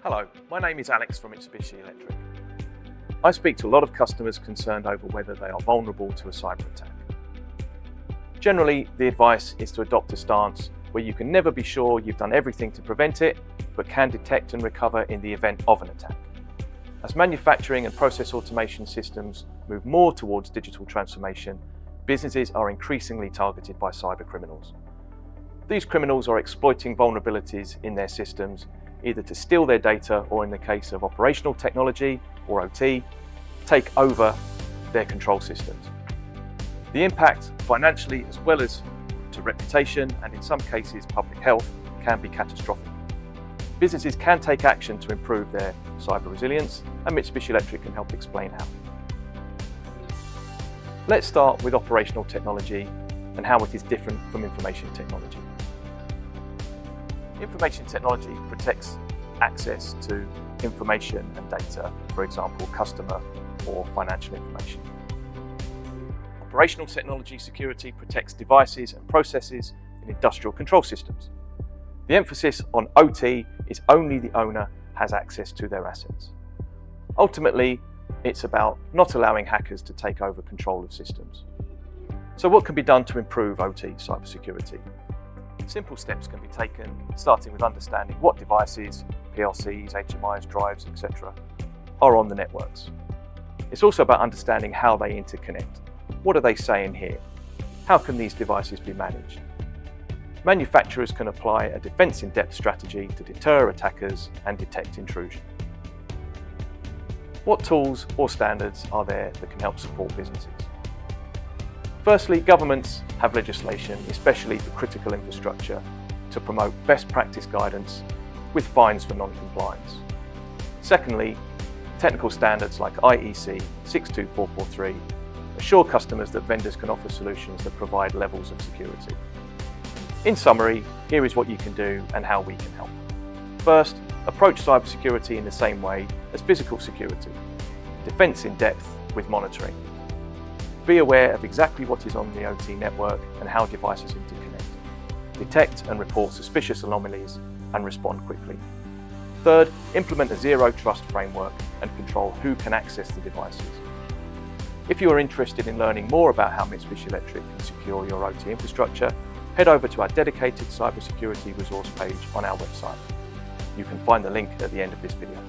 Hello, my name is Alex from Mitsubishi Electric. I speak to a lot of customers concerned over whether they are vulnerable to a cyber attack. Generally, the advice is to adopt a stance where you can never be sure you've done everything to prevent it, but can detect and recover in the event of an attack. As manufacturing and process automation systems move more towards digital transformation, businesses are increasingly targeted by cyber criminals. These criminals are exploiting vulnerabilities in their systems, either to steal their data or, in the case of operational technology or OT, take over their control systems. The impact financially as well as to reputation and in some cases public health can be catastrophic. Businesses can take action to improve their cyber resilience, and Mitsubishi Electric can help explain how. Let's start with operational technology and how it is different from information technology. Information technology protects access to information and data, for example, customer or financial information. Operational technology security protects devices and processes in industrial control systems. The emphasis on OT is only the owner has access to their assets. Ultimately, it's about not allowing hackers to take over control of systems. So what can be done to improve OT cybersecurity? Simple steps can be taken, starting with understanding what devices, PLCs, HMIs, drives, etc., are on the networks. It's also about understanding how they interconnect. What are they saying here? How can these devices be managed? Manufacturers can apply a defense in-depth strategy to deter attackers and detect intrusion. What tools or standards are there that can help support businesses? Firstly, governments have legislation, especially for critical infrastructure, to promote best practice guidance with fines for non-compliance. Secondly, technical standards like IEC 62443 assure customers that vendors can offer solutions that provide levels of security. In summary, here is what you can do and how we can help. First, approach cybersecurity in the same way as physical security. Defense in depth with monitoring. Be aware of exactly what is on the OT network and how devices interconnect. Detect and report suspicious anomalies and respond quickly. Third, implement a zero trust framework and control who can access the devices. If you are interested in learning more about how Mitsubishi Electric can secure your OT infrastructure, head over to our dedicated cybersecurity resource page on our website. You can find the link at the end of this video.